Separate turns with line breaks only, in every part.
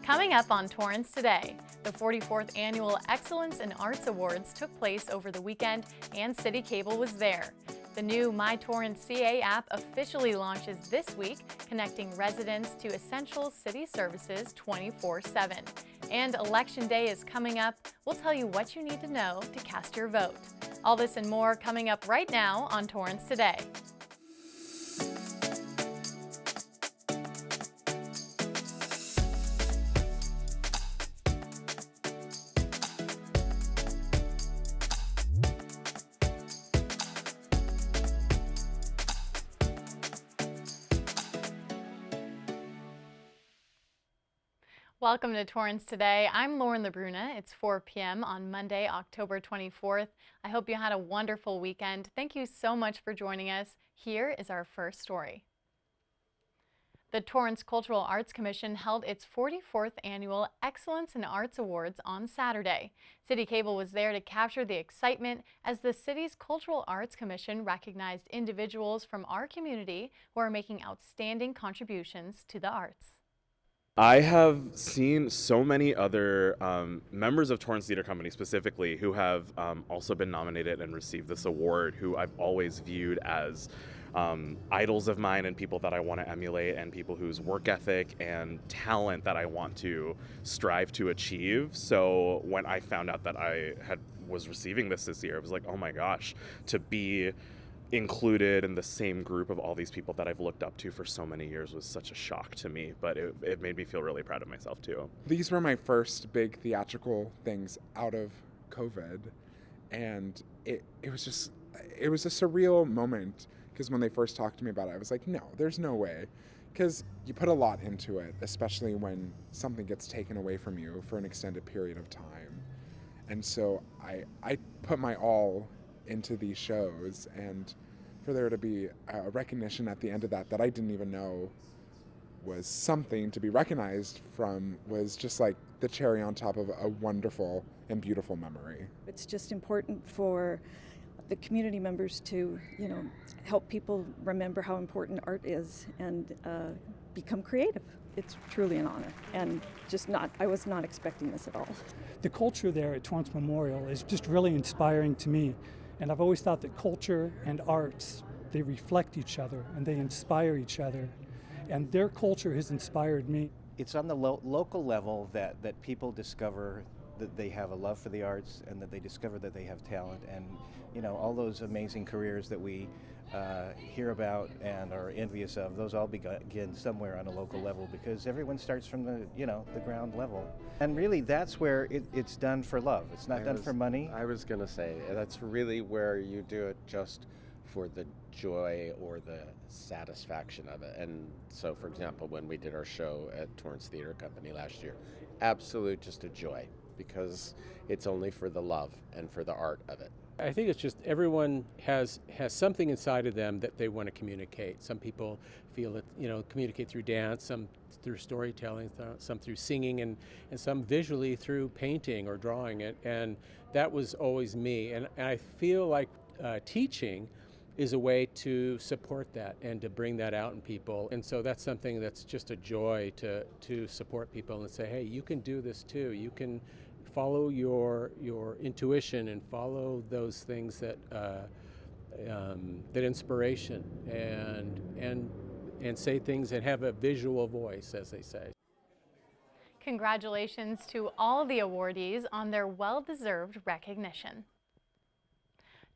Coming up on Torrance Today, the 44th Annual Excellence in Arts Awards took place over the weekend and City Cable was there. The new TorranceCA App officially launches this week, connecting residents to essential city services 24/7. And Election Day is coming up. We'll tell you what you need to know to cast your vote. All this and more coming up right now on Torrance Today. Welcome to Torrance Today. I'm Lauren LaBruna. It's 4 p.m. on Monday, October 24th. I hope you had a wonderful weekend. Thank you so much for joining us. Here is our first story. The Torrance Cultural Arts Commission held its 44th Annual Excellence in Arts Awards on Saturday. City Cable was there to capture the excitement as the city's Cultural Arts Commission recognized individuals from our community who are making outstanding contributions to the arts.
I have seen so many other members of Torrance Theater Company specifically who have also been nominated and received this award, who I've always viewed as idols of mine and people that I want to emulate and people whose work ethic and talent that I want to strive to achieve. So when I found out that I was receiving this year, I was like, oh my gosh, to be included in the same group of all these people that I've looked up to for so many years was such a shock to me, but it made me feel really proud of myself too.
These were my first big theatrical things out of COVID, and it was a surreal moment, because when they first talked to me about it, I was like, no, there's no way, because you put a lot into it, especially when something gets taken away from you for an extended period of time. And so I put my all into these shows, and for there to be a recognition at the end of that I didn't even know was something to be recognized from was just like the cherry on top of a wonderful and beautiful memory.
It's just important for the community members to, help people remember how important art is and become creative. It's truly an honor, and I was not expecting this at all.
The culture there at Torrance Memorial is just really inspiring to me. And I've always thought that culture and arts, they reflect each other and they inspire each other. And their culture has inspired me.
It's on the local level that people discover that they have a love for the arts and that they discover that they have talent. And, all those amazing careers that we hear about and are envious of, those all begin somewhere on a local level, because everyone starts from the ground level. And really, that's where it's done for love. It's not done for money.
I was going to say, that's really where you do it just for the joy or the satisfaction of it. And so, for example, when we did our show at Torrance Theater Company last year, absolute just a joy, because it's only for the love and for the art of it.
I think it's just everyone has something inside of them that they want to communicate. Some people feel it, communicate through dance, some through storytelling, some through singing, and some visually through painting or drawing it. And that was always me. And I feel like teaching is a way to support that and to bring that out in people. And so that's something that's just a joy to support people and say, hey, you can do this too. You can follow your intuition and follow those things that inspiration and say things and have a visual voice, as they say.
Congratulations to all the awardees on their well-deserved recognition.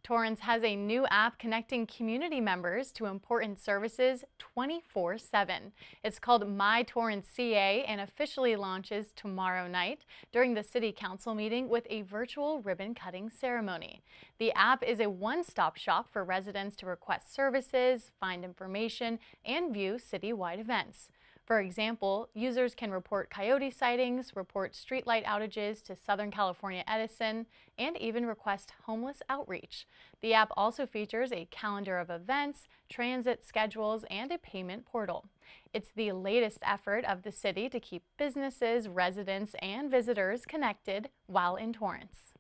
Torrance has a new app connecting community members to important services 24/7. It's called TorranceCA and officially launches tomorrow night during the City Council meeting with a virtual ribbon-cutting ceremony. The app is a one-stop shop for residents to request services, find information, and view citywide events. For example, users can report coyote sightings, report streetlight outages to Southern California Edison, and even request homeless outreach. The app also features a calendar of events, transit schedules, and a payment portal. It's the latest effort of the city to keep businesses, residents, and visitors connected while in Torrance.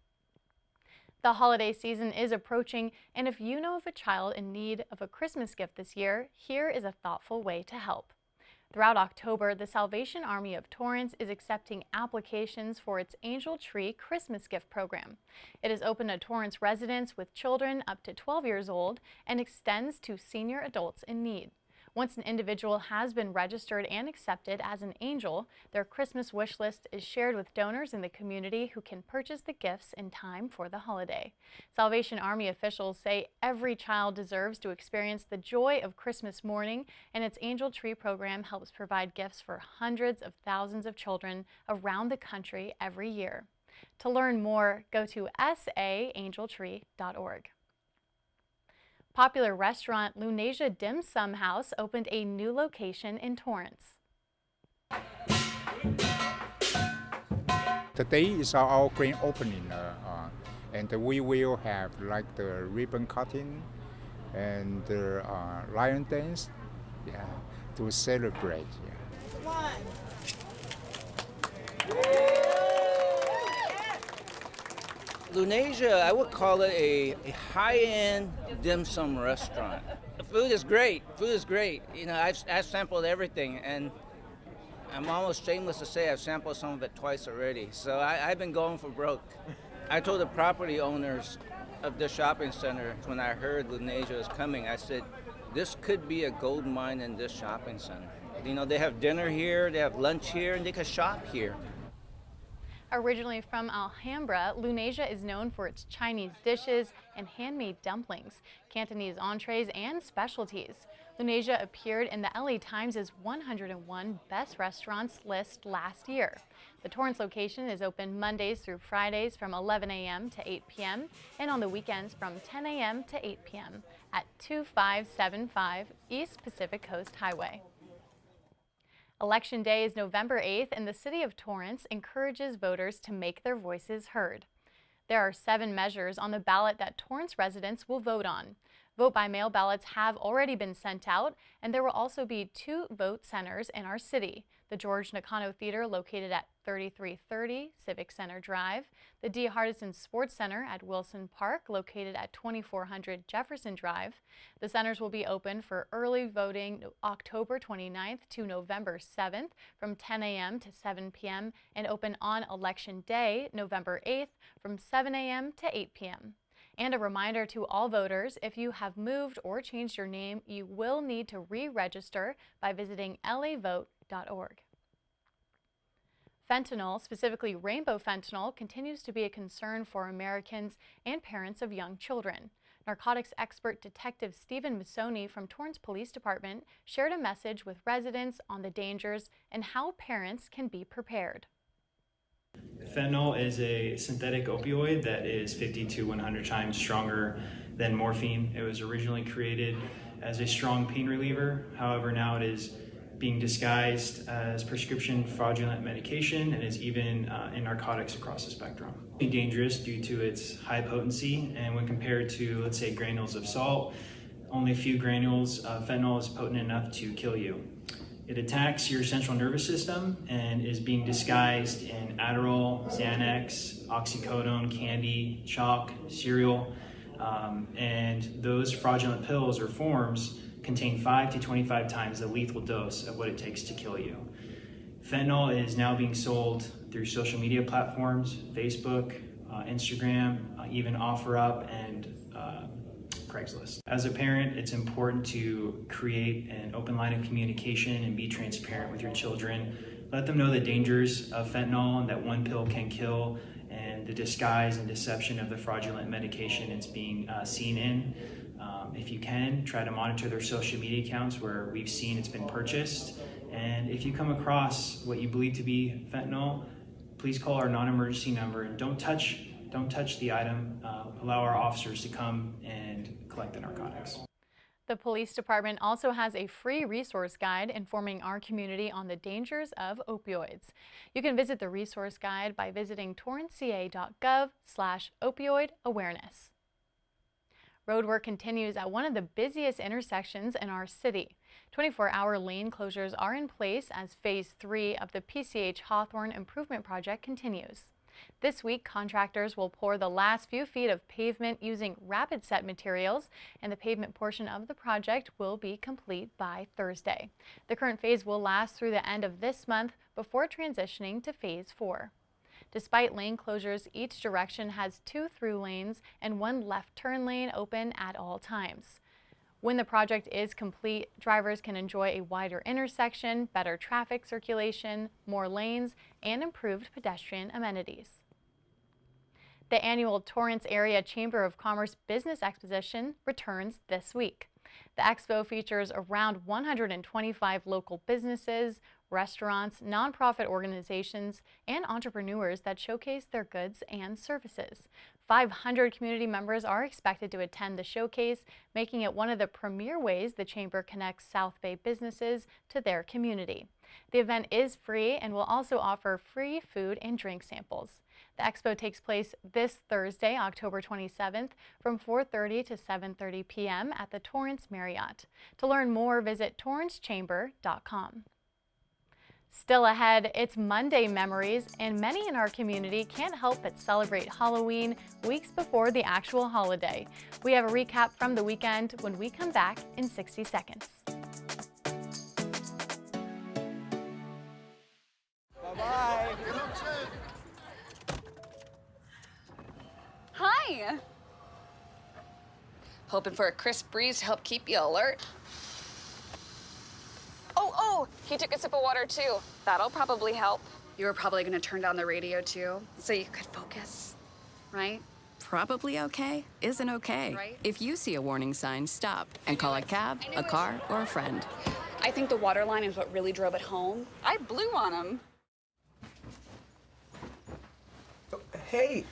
The holiday season is approaching, and if you know of a child in need of a Christmas gift this year, here is a thoughtful way to help. Throughout October, the Salvation Army of Torrance is accepting applications for its Angel Tree Christmas gift program. It is open to Torrance residents with children up to 12 years old and extends to senior adults in need. Once an individual has been registered and accepted as an angel, their Christmas wish list is shared with donors in the community who can purchase the gifts in time for the holiday. Salvation Army officials say every child deserves to experience the joy of Christmas morning, and its Angel Tree program helps provide gifts for hundreds of thousands of children around the country every year. To learn more, go to saangeltree.org. Popular restaurant Lunasia Dim Sum House opened a new location in Torrance.
Today is our grand opening, and we will have like the ribbon cutting and the lion dance, to celebrate.
Lunasia, I would call it a high-end dim sum restaurant. The food is great. You know, I've sampled everything, and I'm almost shameless to say I've sampled some of it twice already. So I've been going for broke. I told the property owners of the shopping center when I heard Lunasia was coming, I said, this could be a gold mine in this shopping center. You know, they have dinner here, they have lunch here, and they can shop here.
Originally from Alhambra, Lunasia is known for its Chinese dishes and handmade dumplings, Cantonese entrees, and specialties. Lunasia appeared in the LA Times' 101 Best Restaurants list last year. The Torrance location is open Mondays through Fridays from 11 a.m. to 8 p.m. and on the weekends from 10 a.m. to 8 p.m. at 2575 East Pacific Coast Highway. Election Day is November 8th, and the City of Torrance encourages voters to make their voices heard. There are 7 measures on the ballot that Torrance residents will vote on. Vote-by-mail ballots have already been sent out, and there will also be 2 vote centers in our city. The George Nakano Theater, located at 3330 Civic Center Drive, the D. Hardison Sports Center at Wilson Park, located at 2400 Jefferson Drive. The centers will be open for early voting October 29th to November 7th from 10 a.m. to 7 p.m. and open on Election Day, November 8th from 7 a.m. to 8 p.m. And a reminder to all voters, if you have moved or changed your name, you will need to re-register by visiting lavote.org. Fentanyl, specifically rainbow fentanyl, continues to be a concern for Americans and parents of young children. Narcotics expert Detective Stephen Missoni from Torrance Police Department shared a message with residents on the dangers and how parents can be prepared.
Fentanyl is a synthetic opioid that is 50 to 100 times stronger than morphine. It was originally created as a strong pain reliever. However, now it is being disguised as prescription fraudulent medication and is even in narcotics across the spectrum. It's dangerous due to its high potency, and when compared to, let's say, granules of salt, only a few granules of fentanyl is potent enough to kill you. It attacks your central nervous system and is being disguised in Adderall, Xanax, oxycodone, candy, chalk, cereal, and those fraudulent pills or forms contain 5 to 25 times the lethal dose of what it takes to kill you. Fentanyl is now being sold through social media platforms, Facebook, Instagram, even OfferUp and Craigslist. As a parent, it's important to create an open line of communication and be transparent with your children. Let them know the dangers of fentanyl and that one pill can kill, and the disguise and deception of the fraudulent medication it's being seen in. If you can, try to monitor their social media accounts where we've seen it's been purchased. And if you come across what you believe to be fentanyl, please call our non-emergency number and don't touch the item. Allow our officers to come and collect the narcotics.
The police department also has a free resource guide informing our community on the dangers of opioids. You can visit the resource guide by visiting torranceca.gov/opioid awareness. Roadwork continues at one of the busiest intersections in our city. 24-hour lane closures are in place as Phase 3 of the PCH Hawthorne improvement project continues. This week, contractors will pour the last few feet of pavement using rapid set materials, and the pavement portion of the project will be complete by Thursday. The current phase will last through the end of this month before transitioning to phase 4. Despite lane closures, each direction has 2 through lanes and 1 left turn lane open at all times. When the project is complete, drivers can enjoy a wider intersection, better traffic circulation, more lanes, and improved pedestrian amenities. The annual Torrance Area Chamber of Commerce Business Exposition returns this week. The expo features around 125 local businesses, restaurants, nonprofit organizations, and entrepreneurs that showcase their goods and services. 500 community members are expected to attend the showcase, making it one of the premier ways the Chamber connects South Bay businesses to their community. The event is free and will also offer free food and drink samples. The expo takes place this Thursday, October 27th from 4:30 to 7:30 p.m. at the Torrance Marriott. To learn more, visit torrancechamber.com. Still ahead, it's Monday Memories, and many in our community can't help but celebrate Halloween weeks before the actual holiday. We have a recap from the weekend when we come back in 60 seconds.
Bye-bye.
Hi. Hoping for a crisp breeze to help keep you alert? Oh, he took a sip of water too. That'll probably help. You were probably gonna turn down the radio too, so you could focus, right?
Probably okay isn't okay.
Right?
If you see a warning sign, stop and call a cab, a car, or a friend.
I think the water line is what really drove it home. I blew on him.
Hey.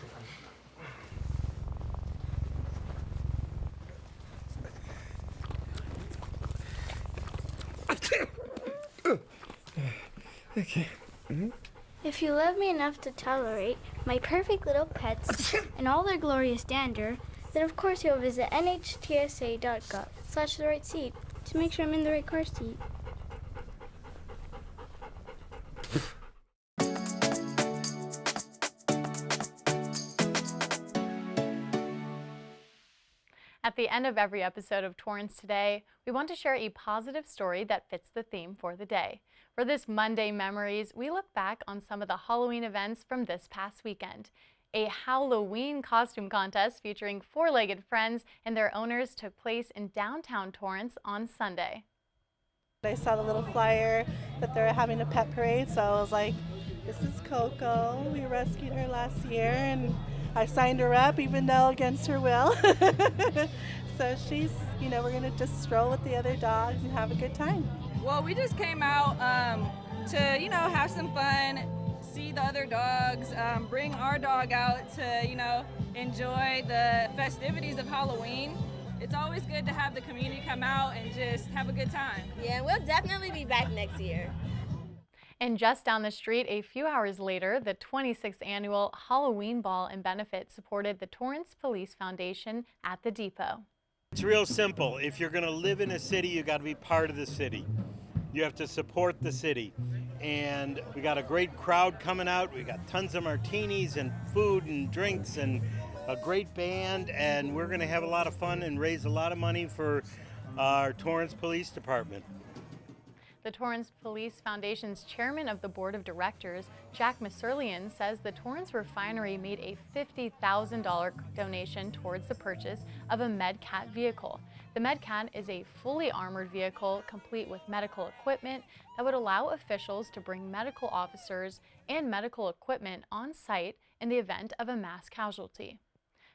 Okay.
If you love me enough to tolerate my perfect little pets and all their glorious dander, then of course you'll visit nhtsa.gov/the right seat to make sure I'm in the right car seat.
At the end of every episode of Torrance Today, we want to share a positive story that fits the theme for the day. For this Monday Memories, we look back on some of the Halloween events from this past weekend. A Halloween costume contest featuring 4-legged friends and their owners took place in downtown Torrance on Sunday.
I saw the little flyer that they were having a pet parade, so I was like, this is Coco. We rescued her last year, and I signed her up even though against her will. So she's, we're going to just stroll with the other dogs and have a good time.
Well, we just came out to, have some fun, see the other dogs, bring our dog out to, enjoy the festivities of Halloween. It's always good to have the community come out and just have a good time.
Yeah, we'll definitely be back next year.
And just down the street, a few hours later, the 26th annual Halloween Ball and Benefit supported the Torrance Police Foundation at the Depot.
It's real simple. If you're going to live in a city, you got to be part of the city. You have to support the city. And we got a great crowd coming out. We got tons of martinis and food and drinks and a great band. And we're going to have a lot of fun and raise a lot of money for our Torrance Police Department.
The Torrance Police Foundation's chairman of the board of directors, Jack Masurlian, says the Torrance refinery made a $50,000 donation towards the purchase of a MedCat vehicle. The MedCat is a fully armored vehicle complete with medical equipment that would allow officials to bring medical officers and medical equipment on site in the event of a mass casualty.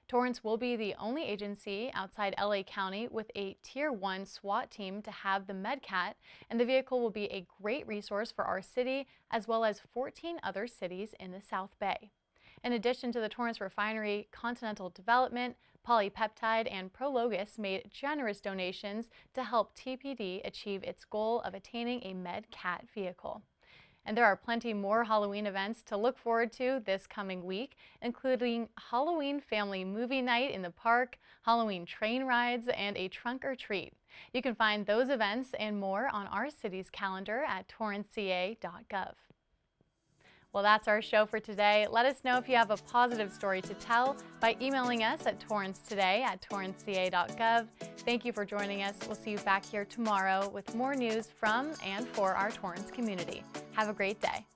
Torrance will be the only agency outside LA County with a Tier 1 SWAT team to have the MedCat, and the vehicle will be a great resource for our city as well as 14 other cities in the South Bay. In addition to the Torrance Refinery, Continental Development, Polypeptide, and Prologis made generous donations to help TPD achieve its goal of attaining a MedCat vehicle. And there are plenty more Halloween events to look forward to this coming week, including Halloween family movie night in the park, Halloween train rides, and a trunk or treat. You can find those events and more on our city's calendar at TorranceCA.gov. Well, that's our show for today. Let us know if you have a positive story to tell by emailing us at torrancetoday@torranceca.gov. Thank you for joining us. We'll see you back here tomorrow with more news from and for our Torrance community. Have a great day.